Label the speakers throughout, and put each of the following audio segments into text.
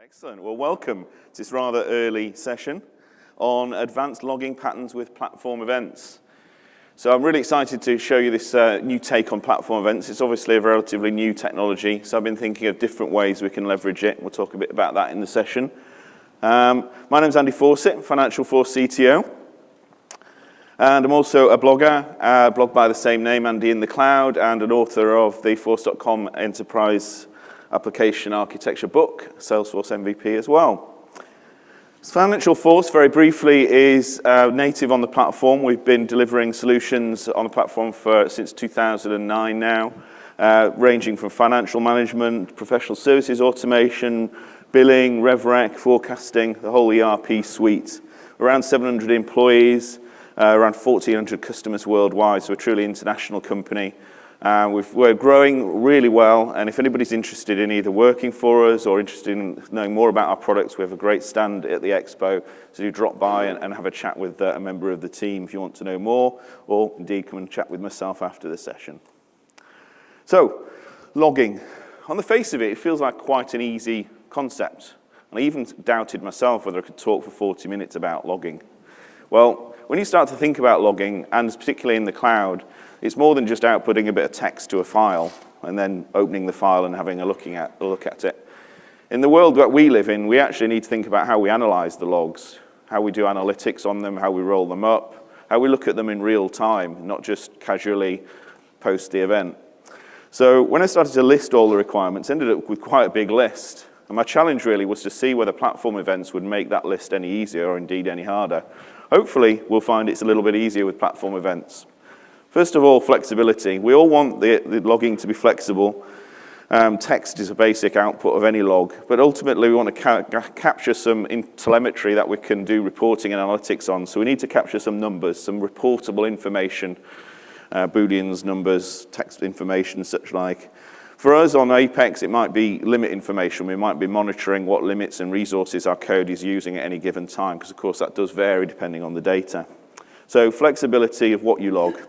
Speaker 1: Excellent. Well, welcome to this rather early session on advanced logging patterns with platform events. So I'm really excited to show you this new take on platform events. It's obviously a relatively new technology, so I've been thinking of different ways we can leverage it. We'll talk a bit about that in the session. My name's Andy Fawcett, FinancialForce CTO. And I'm also a blogger, blog by the same name, Andy in the Cloud, and an author of the Force.com Enterprise Application Architecture book, Salesforce MVP as well. FinancialForce, very briefly, is native on the platform. We've been delivering solutions on the platform since 2009 now, ranging from financial management, professional services automation, billing, RevRec, forecasting, the whole ERP suite. Around 700 employees, around 1,400 customers worldwide, so a truly international company. We're growing really well, and if anybody's interested in either working for us or interested in knowing more about our products, we have a great stand at the expo, so do drop by and have a chat with a member of the team if you want to know more, or indeed come and chat with myself after the session. So, logging. On the face of it, it feels like quite an easy concept, and I even doubted myself whether I could talk for 40 minutes about logging. Well, when you start to think about logging, and particularly in the cloud, it's more than just outputting a bit of text to a file and then opening the file and having a look at it. In the world that we live in, we actually need to think about how we analyze the logs, how we do analytics on them, how we roll them up, how we look at them in real time, not just casually post the event. So when I started to list all the requirements, I ended up with quite a big list. And my challenge really was to see whether platform events would make that list any easier or indeed any harder. Hopefully, we'll find it's a little bit easier with platform events. First of all, flexibility. We all want the logging to be flexible. Text is a basic output of any log, but ultimately we want to capture some telemetry that we can do reporting and analytics on. So we need to capture some numbers, some reportable information, Booleans, numbers, text information, such like. For us on Apex, it might be limit information. We might be monitoring what limits and resources our code is using at any given time, because of course that does vary depending on the data. So flexibility of what you log.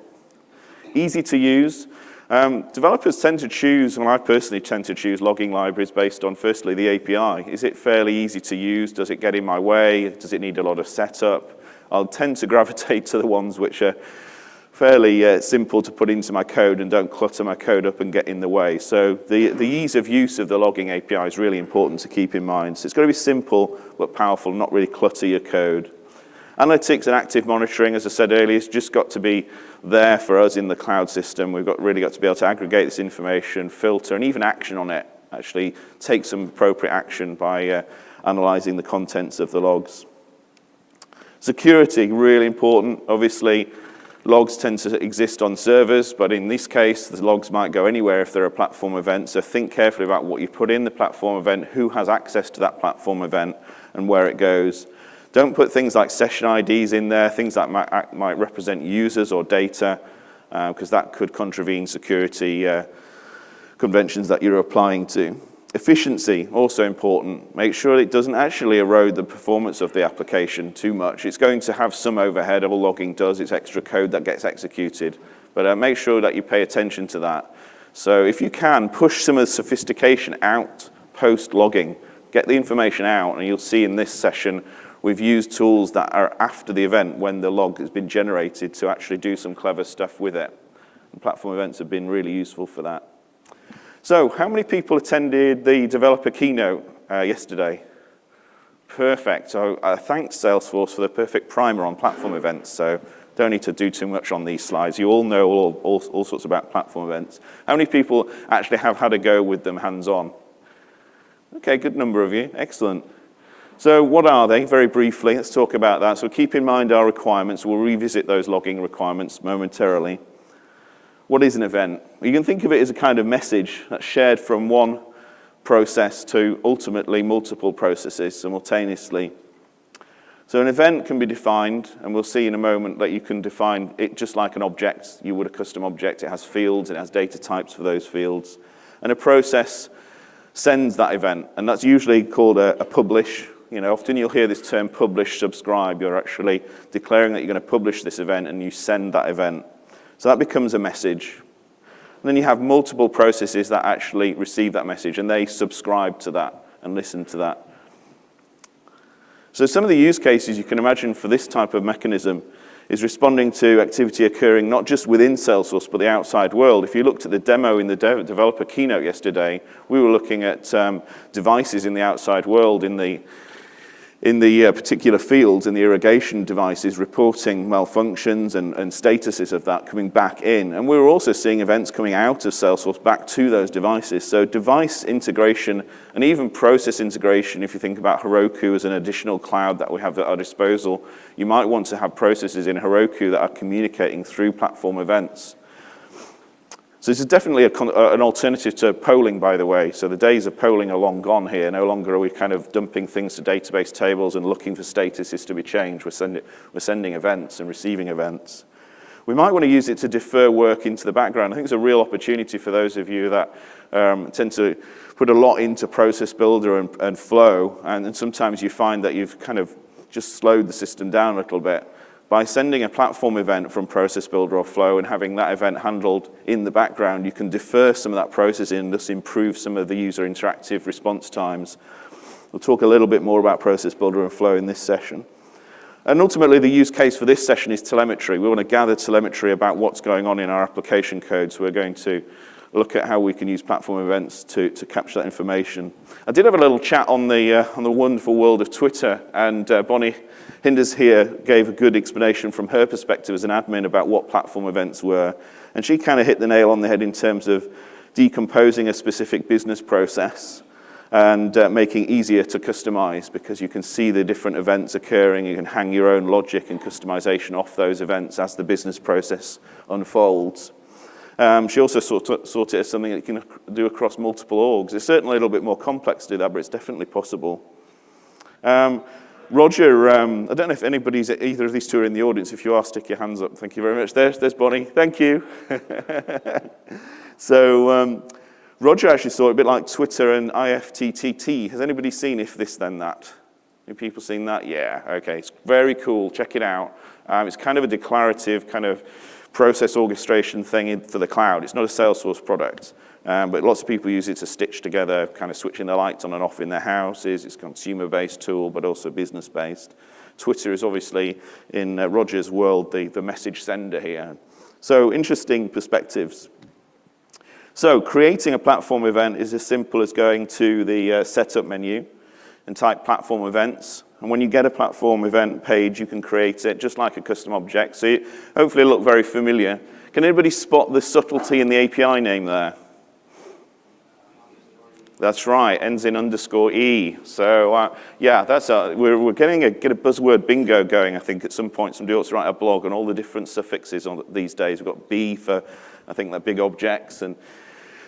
Speaker 1: Easy to use. Developers tend to choose, and I personally tend to choose logging libraries based on, firstly, the API. Is it fairly easy to use? Does it get in my way? Does it need a lot of setup? I'll tend to gravitate to the ones which are fairly simple to put into my code and don't clutter my code up and get in the way. So the ease of use of the logging API is really important to keep in mind. So it's got to be simple but powerful, not really clutter your code. Analytics and active monitoring, as I said earlier, has just got to be there for us in the cloud system. We've really got to be able to aggregate this information, filter, and even action on it. Actually take some appropriate action by analyzing the contents of the logs. Security, really important. Obviously, logs tend to exist on servers, but in this case, the logs might go anywhere if they're a platform event. So think carefully about what you put in the platform event, who has access to that platform event, and where it goes. Don't put things like session IDs in there, things that might represent users or data, because that could contravene security conventions that you're applying to. Efficiency, also important. Make sure it doesn't actually erode the performance of the application too much. It's going to have some overhead, all logging does, it's extra code that gets executed. But make sure that you pay attention to that. So if you can, push some of the sophistication out post-logging. Get the information out, and you'll see in this session, we've used tools that are after the event when the log has been generated to actually do some clever stuff with it. And platform events have been really useful for that. So, how many people attended the developer keynote yesterday? Perfect. So, thanks Salesforce for the perfect primer on platform events. So, don't need to do too much on these slides. You all know all sorts about platform events. How many people actually have had a go with them hands-on? Okay, good number of you. Excellent. So, what are they? Very briefly, let's talk about that. So, keep in mind our requirements. We'll revisit those logging requirements momentarily. What is an event? You can think of it as a kind of message that's shared from one process to ultimately multiple processes simultaneously. So an event can be defined, and we'll see in a moment that you can define it just like an object. You would a custom object. It has fields, it has data types for those fields. And a process sends that event, and that's usually called a publish. You know, often you'll hear this term publish, subscribe. You're actually declaring that you're going to publish this event, and you send that event. So that becomes a message. And then you have multiple processes that actually receive that message, and they subscribe to that and listen to that. So some of the use cases you can imagine for this type of mechanism is responding to activity occurring not just within Salesforce, but the outside world. If you looked at the demo in the developer keynote yesterday, we were looking at devices in the outside world in the particular fields, in the irrigation devices, reporting malfunctions and statuses of that coming back in. And we were also seeing events coming out of Salesforce back to those devices. So device integration and even process integration, if you think about Heroku as an additional cloud that we have at our disposal, you might want to have processes in Heroku that are communicating through platform events. So this is definitely an alternative to polling, by the way. So the days of polling are long gone here. No longer are we kind of dumping things to database tables and looking for statuses to be changed. We're sending events and receiving events. We might want to use it to defer work into the background. I think it's a real opportunity for those of you that tend to put a lot into Process Builder and Flow, and sometimes you find that you've kind of just slowed the system down a little bit. By sending a platform event from Process Builder or Flow and having that event handled in the background, you can defer some of that processing and thus improve some of the user interactive response times. We'll talk a little bit more about Process Builder and Flow in this session. And ultimately, the use case for this session is telemetry. We want to gather telemetry about what's going on in our application code, so we're going to look at how we can use platform events to capture that information. I did have a little chat on the wonderful world of Twitter, and Bonnie Hinders here gave a good explanation from her perspective as an admin about what platform events were. And she kind of hit the nail on the head in terms of decomposing a specific business process and making it easier to customize, because you can see the different events occurring. You can hang your own logic and customization off those events as the business process unfolds. She also saw it as something that you can do across multiple orgs. It's certainly a little bit more complex to do that, but it's definitely possible. Roger, I don't know if either of these two are in the audience. If you are, stick your hands up. Thank you very much. There's Bonnie. Thank you. So Roger actually saw it a bit like Twitter and IFTTT. Has anybody seen If This Then That? Have people seen that? Yeah, okay. It's very cool. Check it out. It's kind of a declarative kind of process orchestration thing for the cloud. It's not a Salesforce product, but lots of people use it to stitch together, kind of switching the lights on and off in their houses. It's a consumer-based tool, but also business-based. Twitter is obviously, in Roger's world, the message sender here. So interesting perspectives. So creating a platform event is as simple as going to the setup menu and type platform events. And when you get a platform event page, you can create it just like a custom object. So hopefully it'll look very familiar. Can anybody spot the subtlety in the API name there? That's right, ends in _e. So yeah, we're getting get a buzzword bingo going, I think, at some point. Somebody ought to write a blog on all the different suffixes on these days. We've got B for, I think, the big objects. And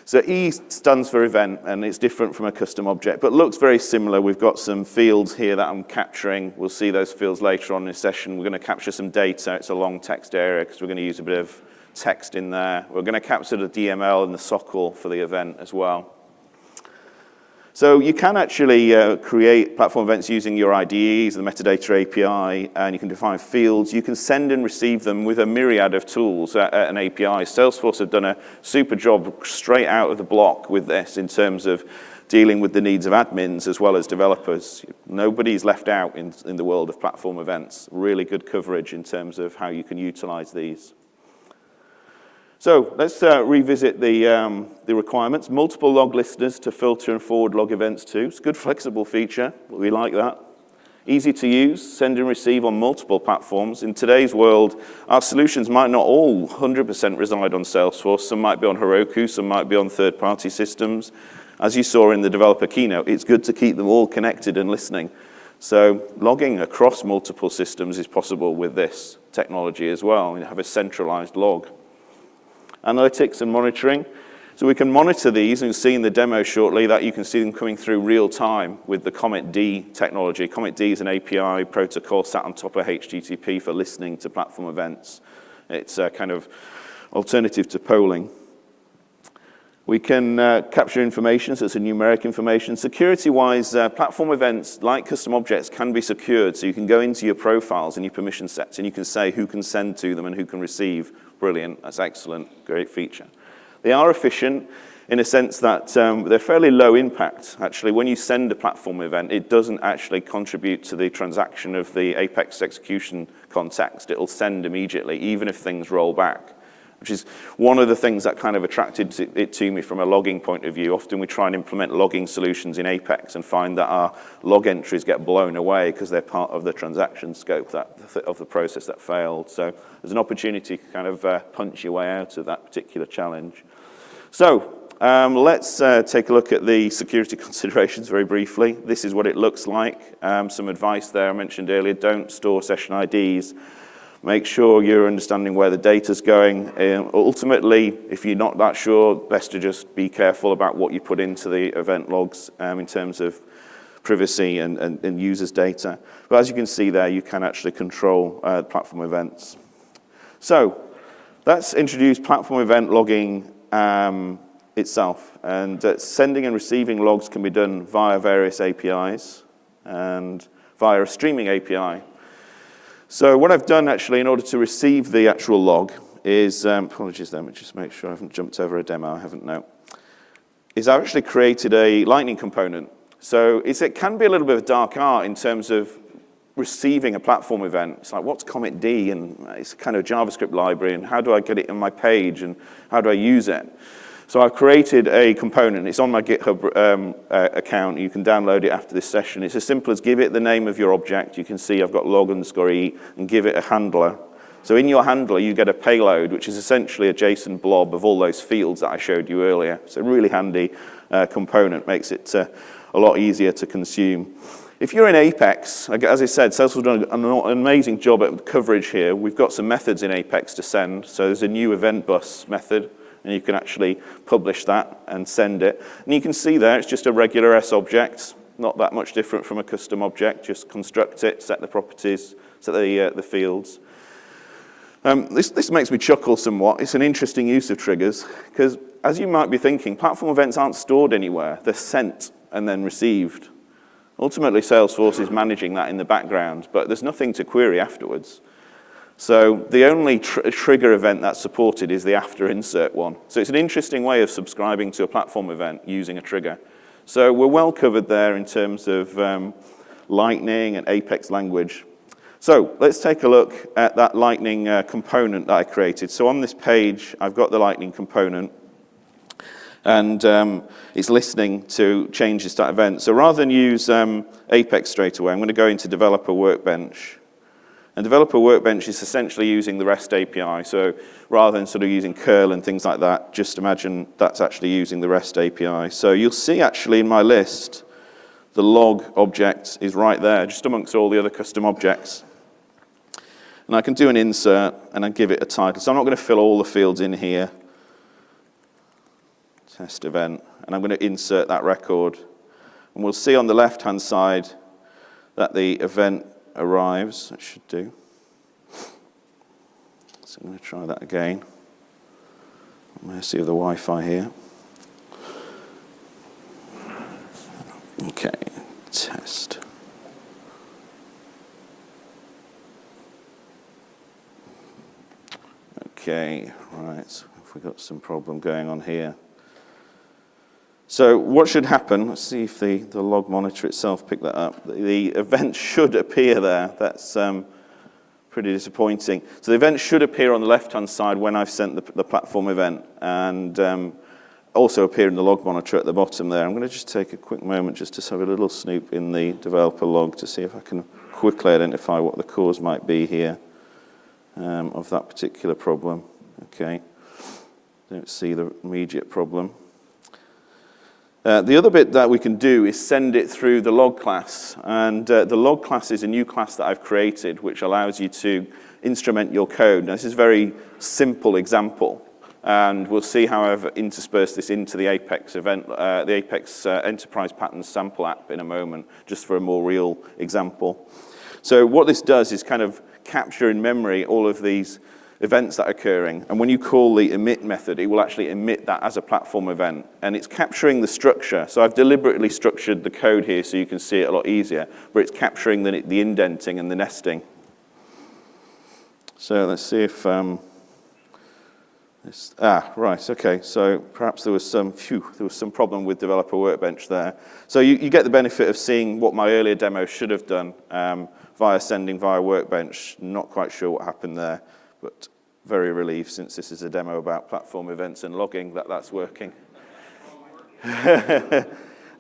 Speaker 1: so E stands for event, and it's different from a custom object, but looks very similar. We've got some fields here that I'm capturing. We'll see those fields later on in the session. We're going to capture some data. It's a long text area because we're going to use a bit of text in there. We're going to capture the DML and the SOQL for the event as well. So you can actually create platform events using your IDEs, the metadata API, and you can define fields. You can send and receive them with a myriad of tools and APIs. Salesforce have done a super job straight out of the block with this in terms of dealing with the needs of admins as well as developers. Nobody's left out in the world of platform events. Really good coverage in terms of how you can utilize these. So let's revisit the requirements. Multiple log listeners to filter and forward log events to. It's a good flexible feature. We like that. Easy to use, send and receive on multiple platforms. In today's world, our solutions might not all 100% reside on Salesforce. Some might be on Heroku, some might be on third-party systems. As you saw in the developer keynote, it's good to keep them all connected and listening. So logging across multiple systems is possible with this technology as well. You have a centralized log. Analytics and monitoring. So we can monitor these, and you'll see in the demo shortly that you can see them coming through real time with the Comet-D technology. Comet-D is an API protocol sat on top of HTTP for listening to platform events. It's a kind of alternative to polling. We can capture information, so it's a numeric information. Security-wise, platform events, like custom objects, can be secured. So you can go into your profiles and your permission sets, and you can say who can send to them and who can receive. Brilliant, that's excellent, great feature. They are efficient. in a sense that they're fairly low impact. Actually, when you send a platform event, it doesn't actually contribute to the transaction of the Apex execution context. It'll send immediately, even if things roll back, which is one of the things that kind of attracted it to me from a logging point of view. Often we try and implement logging solutions in Apex and find that our log entries get blown away because they're part of the transaction scope of the process that failed. So there's an opportunity to kind of punch your way out of that particular challenge. So let's take a look at the security considerations very briefly. This is what it looks like. Some advice there I mentioned earlier: don't store session IDs. Make sure you're understanding where the data's going. Ultimately, if you're not that sure, best to just be careful about what you put into the event logs in terms of privacy and users' data. But as you can see there, you can actually control platform events. So that's introduced platform event logging itself. And sending and receiving logs can be done via various APIs and via a streaming API. So what I've done actually in order to receive the actual log is, apologies there, let me just make sure I haven't jumped over a demo, I haven't, no, is I've actually created a Lightning component. So it can be a little bit of dark art in terms of receiving a platform event. It's like, what's commit D? And it's kind of a JavaScript library, and how do I get it on my page, and how do I use it? So I've created a component. It's on my GitHub account. You can download it after this session. It's as simple as give it the name of your object. You can see I've got log_e, and give it a handler. So in your handler, you get a payload, which is essentially a JSON blob of all those fields that I showed you earlier. It's a really handy component. Makes it a lot easier to consume. If you're in Apex, as I said, Salesforce has done an amazing job at coverage here. We've got some methods in Apex to send. So there's a new event bus method, and you can actually publish that and send it. And you can see there, it's just a regular S object, not that much different from a custom object. Just construct it, set the properties, set the fields. This makes me chuckle somewhat. It's an interesting use of triggers, because as you might be thinking, platform events aren't stored anywhere. They're sent and then received. Ultimately, Salesforce is managing that in the background, but there's nothing to query afterwards. So the only trigger event that's supported is the after insert one. So it's an interesting way of subscribing to a platform event using a trigger. So we're well covered there in terms of Lightning and Apex language. So let's take a look at that Lightning component that I created. So on this page, I've got the Lightning component, and it's listening to changes to that event. So rather than use Apex straight away, I'm going to go into Developer Workbench. And Developer Workbench is essentially using the REST API. So rather than sort of using curl and things like that, just imagine that's actually using the REST API. So you'll see actually in my list, the log object is right there, just amongst all the other custom objects. And I can do an insert, and I give it a title. So I'm not going to fill all the fields in here. Test event, and I'm going to insert that record. And we'll see on the left-hand side that the event arrives. It should do. So I'm going to try that again. Mercy of the Wi-Fi here. Okay, test. Okay, right. So if we've got some problem going on here. So what should happen, let's see if the log monitor itself picked that up. The event should appear there. That's pretty disappointing. So the event should appear on the left-hand side when I've sent the platform event, and also appear in the log monitor at the bottom there. I'm going to just take a quick moment just to have a little snoop in the developer log to see if I can quickly identify what the cause might be here of that particular problem. Okay, don't see the immediate problem. The other bit that we can do is send it through the log class. And the log class is a new class that I've created, which allows you to instrument your code. Now, this is a very simple example. And we'll see how I've interspersed this into the Apex event, the Apex Enterprise Patterns sample app in a moment, just for a more real example. So what this does is kind of capture in memory all of these events that are occurring. And when you call the emit method, it will actually emit that as a platform event. And it's capturing the structure. So I've deliberately structured the code here so you can see it a lot easier, but it's capturing the indenting and the nesting. So let's see if the Right, okay, so perhaps there was some problem with Developer Workbench there. So you get the benefit of seeing what my earlier demo should have done via sending via Workbench. Not quite sure what happened there, but very relieved since this is a demo about platform events and logging that's working.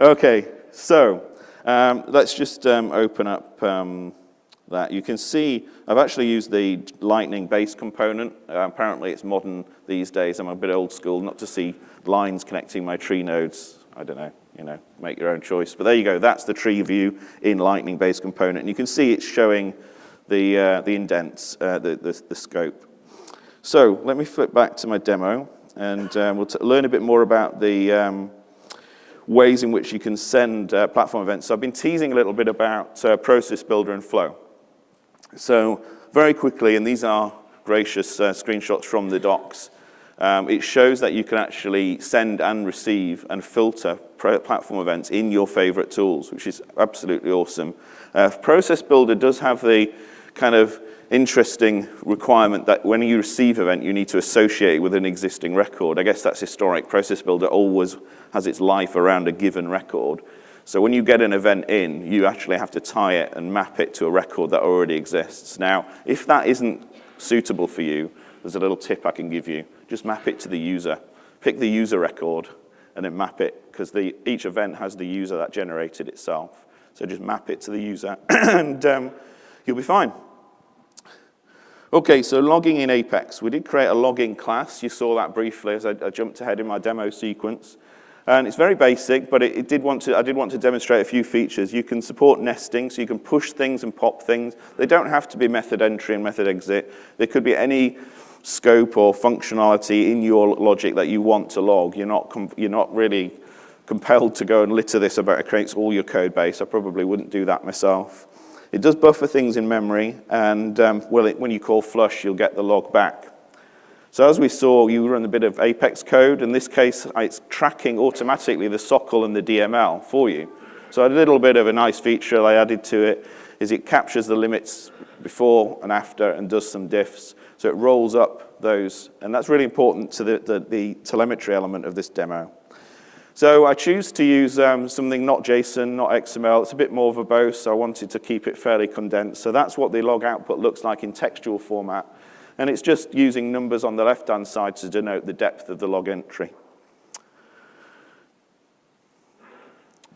Speaker 1: Okay, so let's just open up that. You can see I've actually used the Lightning base component. Apparently it's modern these days. I'm a bit old school not to see lines connecting my tree nodes. I don't know, make your own choice. But there you go, that's the tree view in Lightning base component. And you can see it's showing the indents, the scope. So let me flip back to my demo, and we'll learn a bit more about the ways in which you can send platform events. So I've been teasing a little bit about Process Builder and Flow. So very quickly, and these are gracious screenshots from the docs, it shows that you can actually send and receive and filter platform events in your favorite tools, which is absolutely awesome. Process Builder does have the kind of interesting requirement that when you receive an event, you need to associate it with an existing record. I guess that's historic. Process Builder always has its life around a given record. So when you get an event in, you actually have to tie it and map it to a record that already exists. Now, if that isn't suitable for you, there's a little tip I can give you. Just map it to the user. Pick the user record and then map it, because each event has the user that generated itself. So just map it to the user and you'll be fine. Okay, so logging in Apex. We did create a logging class. You saw that briefly as I jumped ahead in my demo sequence. And it's very basic, but I did want to demonstrate a few features. You can support nesting, so you can push things and pop things. They don't have to be method entry and method exit. There could be any scope or functionality in your logic that you want to log. You're not really compelled to go and litter this about it creates all your code base. I probably wouldn't do that myself. It does buffer things in memory, and when you call flush, you'll get the log back. So as we saw, you run a bit of Apex code. In this case, it's tracking automatically the SOCL and the DML for you. So a little bit of a nice feature I added to it is it captures the limits before and after and does some diffs. So it rolls up those, and that's really important to the telemetry element of this demo. So I choose to use something not JSON, not XML. It's a bit more verbose, so I wanted to keep it fairly condensed. So that's what the log output looks like in textual format. And it's just using numbers on the left-hand side to denote the depth of the log entry.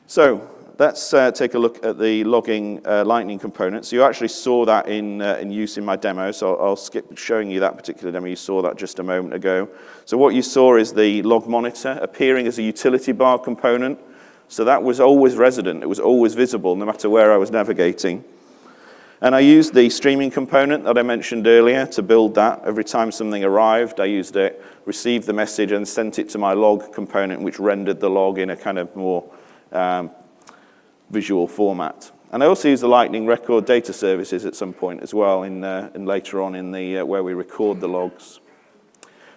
Speaker 1: So let's take a look at the logging Lightning component. So you actually saw that in use in my demo, so I'll skip showing you that particular demo. You saw that just a moment ago. So what you saw is the log monitor appearing as a utility bar component. So that was always resident. It was always visible no matter where I was navigating. And I used the streaming component that I mentioned earlier to build that. Every time something arrived, I used it, received the message, and sent it to my log component, which rendered the log in a kind of more visual format. And I also used the Lightning record data services at some point as well, in later on in the where we record the logs.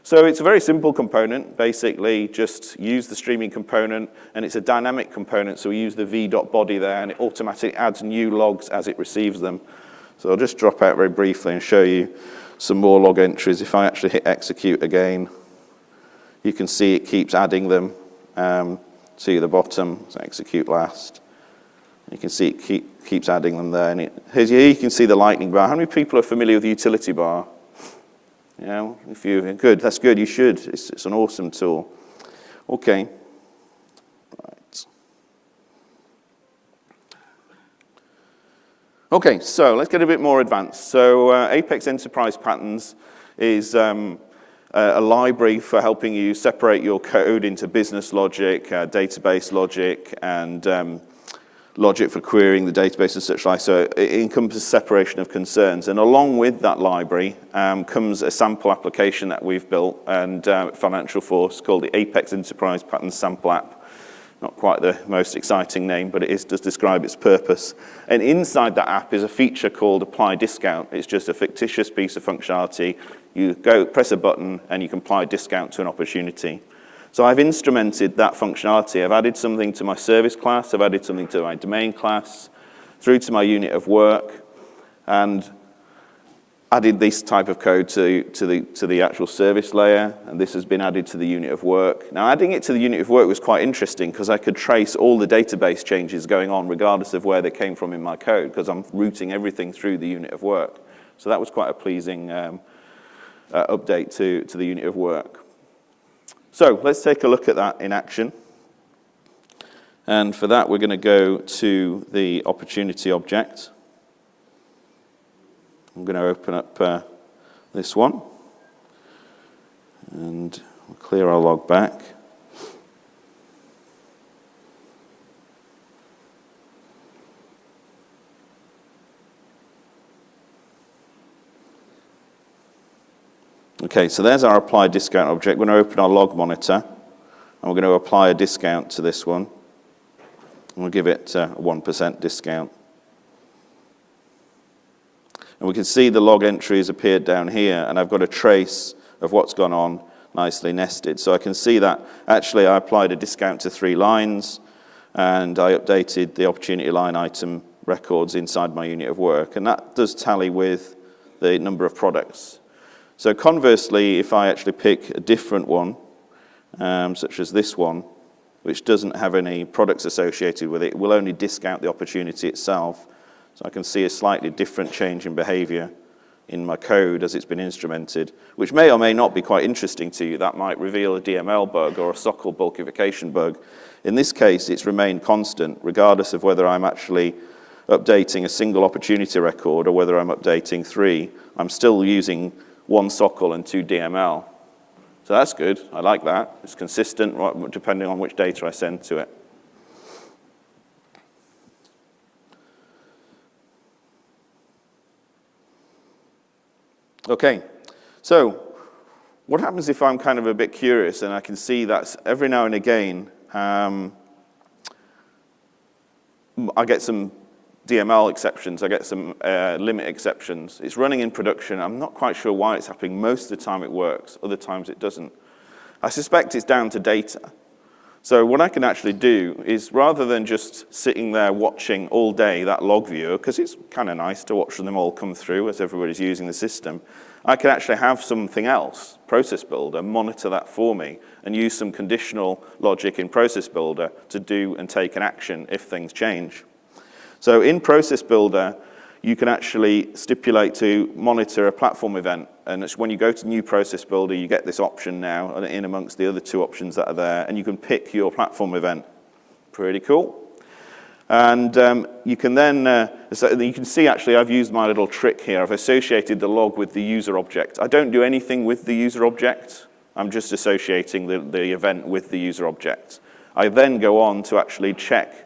Speaker 1: So it's a very simple component. Basically, just use the streaming component, and it's a dynamic component, so we use the v.body there, and it automatically adds new logs as it receives them. So I'll just drop out very briefly and show you some more log entries. If I actually hit execute again, you can see it keeps adding them to the bottom. So execute last. You can see it keeps adding them there. And here you can see the Lightning bar. How many people are familiar with the utility bar? Yeah, if you're good, that's good, you should. It's an awesome tool. Okay. Right. Okay, so let's get a bit more advanced. So Apex Enterprise Patterns is a library for helping you separate your code into business logic, database logic, and logic for querying the database and such like. So it encompasses separation of concerns. And along with that library comes a sample application that we've built and FinancialForce called the Apex Enterprise Patterns Sample App. Not quite the most exciting name, but it does describe its purpose. And inside that app is a feature called Apply Discount. It's just a fictitious piece of functionality. You go press a button and you can apply a discount to an opportunity. So I've instrumented that functionality. I've added something to my service class. I've added something to my domain class, through to my unit of work. And added this type of code to the actual service layer, and this has been added to the unit of work. Now, adding it to the unit of work was quite interesting because I could trace all the database changes going on regardless of where they came from in my code, because I'm routing everything through the unit of work. So that was quite a pleasing update to the unit of work. So let's take a look at that in action. And for that, we're going to go to the opportunity object. I'm going to open up this one, and we'll clear our log back. Okay, so there's our applied discount object. We're going to open our log monitor, and we're going to apply a discount to this one. And we'll give it a 1% discount. And we can see the log entry has appeared down here, and I've got a trace of what's gone on nicely nested. So I can see that actually I applied a discount to 3 lines, and I updated the opportunity line item records inside my unit of work, and that does tally with the number of products. So conversely, if I actually pick a different one, such as this one, which doesn't have any products associated with it, it will only discount the opportunity itself. So I can see a slightly different change in behavior in my code as it's been instrumented, which may or may not be quite interesting to you. That might reveal a DML bug or a SOCL bulkification bug. In this case, it's remained constant, regardless of whether I'm actually updating a single opportunity record or whether I'm updating 3. I'm still using 1 SOCL and 2 DML. So that's good. I like that. It's consistent depending on which data I send to it. Okay, so what happens if I'm kind of a bit curious and I can see that every now and again I get some DML exceptions, I get some limit exceptions. It's running in production. I'm not quite sure why it's happening. Most of the time it works, other times it doesn't. I suspect it's down to data. So what I can actually do is, rather than just sitting there watching all day that log viewer, because it's kind of nice to watch them all come through as everybody's using the system, I can actually have something else, Process Builder, monitor that for me and use some conditional logic in Process Builder to do and take an action if things change. So in Process Builder, you can actually stipulate to monitor a platform event. And it's when you go to New Process Builder, you get this option now in amongst the other 2 options that are there, and you can pick your platform event. Pretty cool. And you can then, so you can see actually I've used my little trick here. I've associated the log with the user object. I don't do anything with the user object. I'm just associating the event with the user object. I then go on to actually check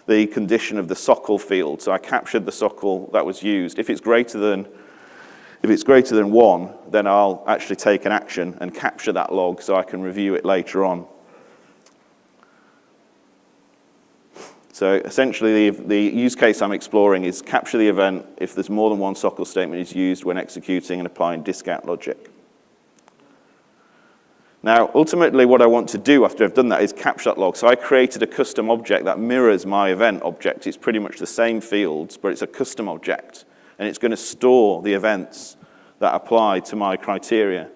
Speaker 1: the condition of the SOCL field. So I captured the SOCL that was used. If it's greater than 1, then I'll actually take an action and capture that log so I can review it later on. So essentially the use case I'm exploring is capture the event if there's more than 1 SOCL statement is used when executing and applying discount logic. Now, ultimately, what I want to do after I've done that is capture that log. So I created a custom object that mirrors my event object. It's pretty much the same fields, but it's a custom object. And it's going to store the events that apply to my criteria.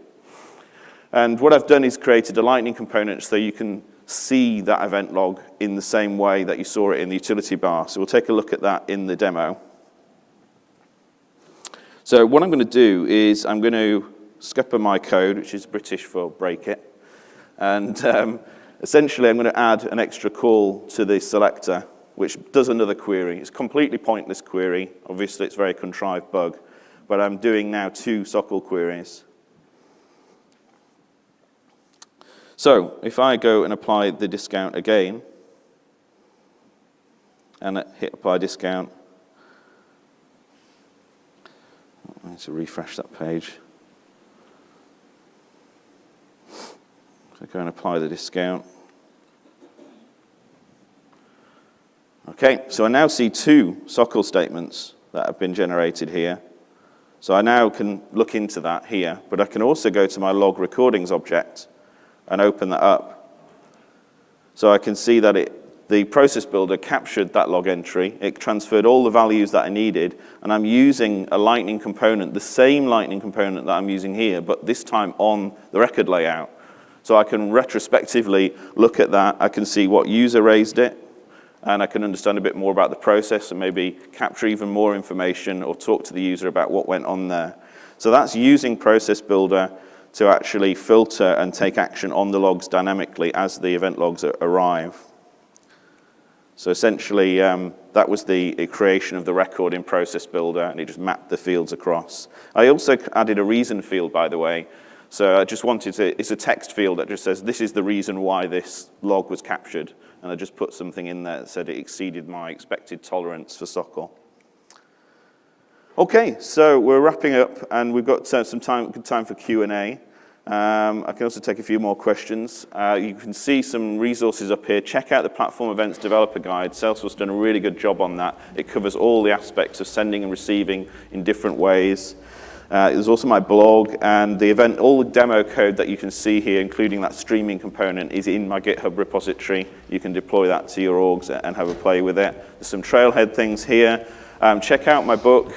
Speaker 1: And what I've done is created a Lightning component so you can see that event log in the same way that you saw it in the utility bar. So we'll take a look at that in the demo. So what I'm going to do is I'm going to scupper my code, which is British for break it. And essentially, I'm going to add an extra call to the selector, which does another query. It's a completely pointless query. Obviously, it's a very contrived bug. But I'm doing now 2 SOCL queries. So if I go and apply the discount again, and hit apply discount, I need to refresh that page. So go and apply the discount. Okay, so I now see 2 SOCL statements that have been generated here. So I now can look into that here, but I can also go to my log recordings object and open that up. So I can see that the process builder captured that log entry, it transferred all the values that I needed, and I'm using a Lightning component, the same Lightning component that I'm using here, but this time on the record layout. So I can retrospectively look at that, I can see what user raised it, and I can understand a bit more about the process and maybe capture even more information or talk to the user about what went on there. So that's using Process Builder to actually filter and take action on the logs dynamically as the event logs arrive. So essentially, that was the creation of the record in Process Builder, and it just mapped the fields across. I also added a reason field, by the way. So I just wanted to, it's a text field that just says, this is the reason why this log was captured. And I just put something in there that said it exceeded my expected tolerance for SOCL. Okay, so we're wrapping up, and we've got some good time for Q&A. I can also take a few more questions. You can see some resources up here. Check out the Platform Events Developer Guide. Salesforce has done a really good job on that. It covers all the aspects of sending and receiving in different ways. There's also my blog, and the event, all the demo code that you can see here, including that streaming component, is in my GitHub repository. You can deploy that to your orgs and have a play with it. There's some trailhead things here. Check out my book,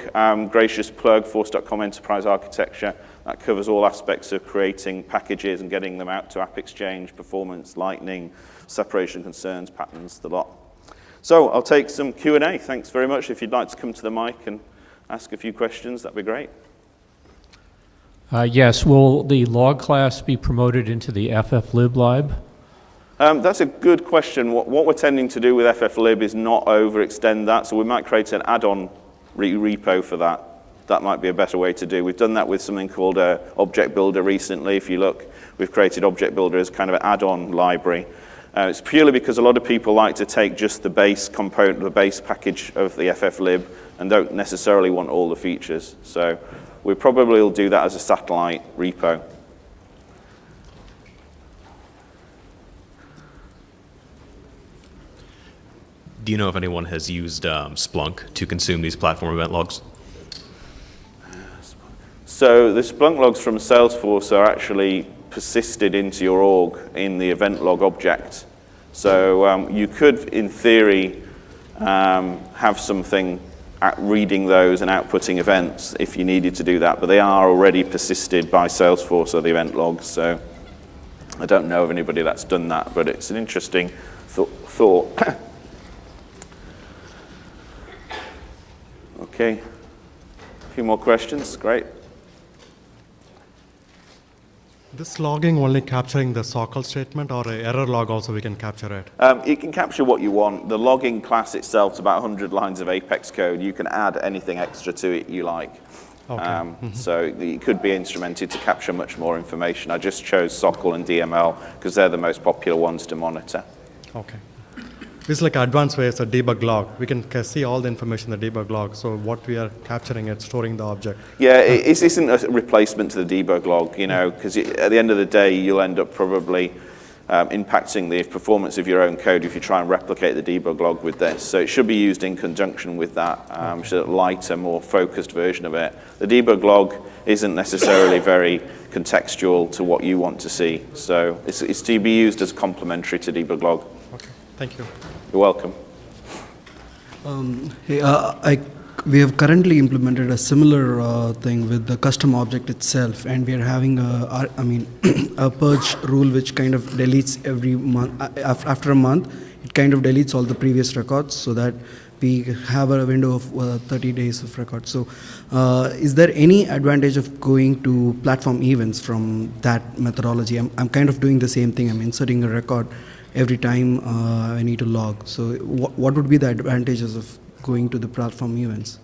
Speaker 1: gracious plug, Force.com Enterprise Architecture. That covers all aspects of creating packages and getting them out to App Exchange, performance, Lightning, separation concerns, patterns, the lot. So I'll take some Q&A. Thanks very much. If you'd like to come to the mic and ask a few questions, that'd be great.
Speaker 2: Yes, will the log class be promoted into the fflib?
Speaker 1: That's a good question. What we're tending to do with fflib is not overextend that, so we might create an add-on repo for that. That might be a better way to do. We've done that with something called Object Builder recently. If you look, we've created Object Builder as kind of an add-on library. It's purely because a lot of people like to take just the base component, the base package of the fflib, and don't necessarily want all the features. So we probably will do that as a satellite repo.
Speaker 3: Do you know if anyone has used Splunk to consume these platform event logs?
Speaker 1: So the Splunk logs from Salesforce are actually persisted into your org in the event log object. So you could, in theory, have something reading those and outputting events if you needed to do that, but they are already persisted by Salesforce or the event logs. So I don't know of anybody that's done that, but it's an interesting thought. Okay, a few more questions, great.
Speaker 4: This logging only capturing the SOCL statement, or an error log also we can capture it?
Speaker 1: It can capture what you want. The logging class itself is about 100 lines of Apex code. You can add anything extra to it you like.
Speaker 4: Okay.
Speaker 1: So it could be instrumented to capture much more information. I just chose SOCL and DML because they're the most popular ones to monitor.
Speaker 4: Okay. This is like advanced way, it's a debug log. We can see all the information in the debug log. So what we are capturing and storing the object.
Speaker 1: Yeah, it isn't a replacement to the debug log, you know, because at the end of the day, you'll end up probably impacting the performance of your own code if you try and replicate the debug log with this. So it should be used in conjunction with that, a lighter, more focused version of it. The debug log isn't necessarily very contextual to what you want to see. So it's to be used as complementary to debug log.
Speaker 4: Okay, thank you.
Speaker 1: You're welcome.
Speaker 5: Hey, we have currently implemented a similar thing with the custom object itself, and we are having a purge rule which kind of deletes every month. After a month, it kind of deletes all the previous records so that we have a window of 30 days of records. So is there any advantage of going to platform events from that methodology? I'm kind of doing the same thing. I'm inserting a record every time I need to log. So what would be the advantages of going to the platform events?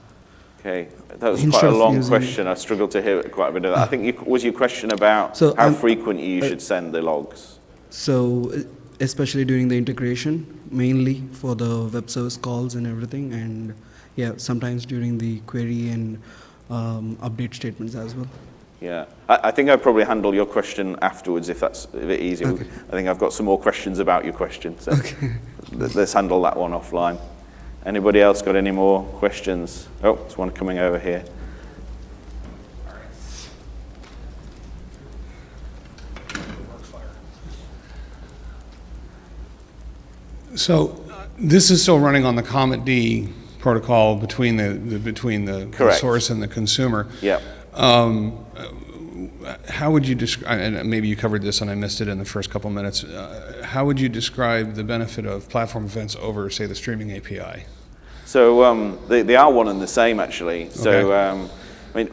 Speaker 1: Okay, that was quite a long question. I struggled to hear quite a bit of that. I think was your question about how frequent you should send the logs? So
Speaker 5: especially during the integration, mainly for the web service calls and everything, and yeah, sometimes during the query and update statements as well.
Speaker 1: Yeah, I think I'll probably handle your question afterwards if that's a bit easier. Okay. I think I've got some more questions about your question, so okay. Let's handle that one offline. Anybody else got any more questions? Oh, there's one coming over here.
Speaker 6: So This is still running on the Comet D protocol between the
Speaker 1: Correct.
Speaker 6: source and the consumer.
Speaker 1: Yeah.
Speaker 6: How would you describe, and maybe you covered this and I missed it in the first couple minutes, how would you describe the benefit of platform events over, say, the streaming API?
Speaker 1: So they are one and the same, actually. So,
Speaker 6: Okay.
Speaker 1: I mean,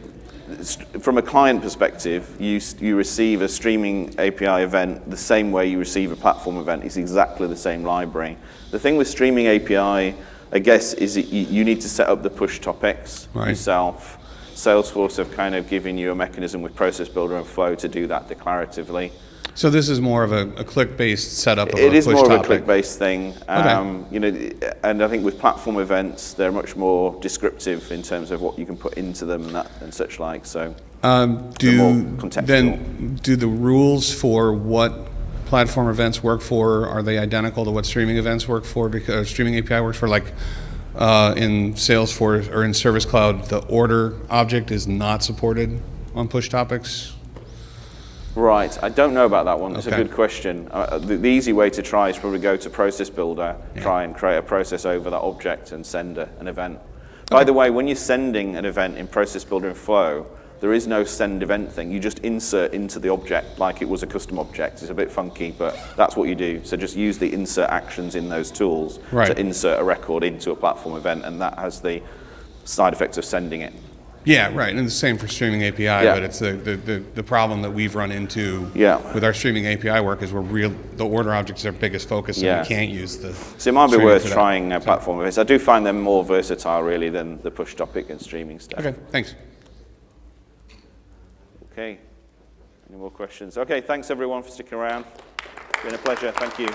Speaker 1: from a client perspective, you receive a streaming API event the same way you receive a platform event. It's exactly the same library. The thing with streaming API, I guess, is that you need to set up the push topics yourself. Salesforce have kind of given you a mechanism with Process Builder and Flow to do that declaratively.
Speaker 6: So this is more of a click-based setup of a push
Speaker 1: It is more
Speaker 6: topic.
Speaker 1: of a click-based thing.
Speaker 6: Okay.
Speaker 1: You know, and I think with platform events, they're much more descriptive in terms of what you can put into them and such like. So more contextual.
Speaker 6: Then do the rules for what platform events work for, are they identical to what streaming events work for? Because streaming API works for, like in Salesforce or in Service Cloud, the order object is not supported on push topics.
Speaker 1: Right, I don't know about that one. That's
Speaker 6: Okay.
Speaker 1: a good question. The easy way to try is probably go to Process Builder, try and create a process over that object and send an event. By the way, when you're sending an event in Process Builder and Flow, there is no send event thing. You just insert into the object like it was a custom object. It's a bit funky, but that's what you do. So just use the insert actions in those tools to insert a record into a platform event, and that has the side effects of sending it.
Speaker 6: Yeah, right, and the same for streaming API, but it's the problem that we've run into with our streaming API work is the order object is our biggest focus, and we can't use the
Speaker 1: So it might be
Speaker 6: streaming
Speaker 1: worth
Speaker 6: for that.
Speaker 1: trying platform events. I do find them more versatile, really, than the push topic and streaming stuff.
Speaker 6: Okay, thanks.
Speaker 1: Okay, any more questions? Okay, thanks everyone for sticking around. It's been a pleasure, thank you.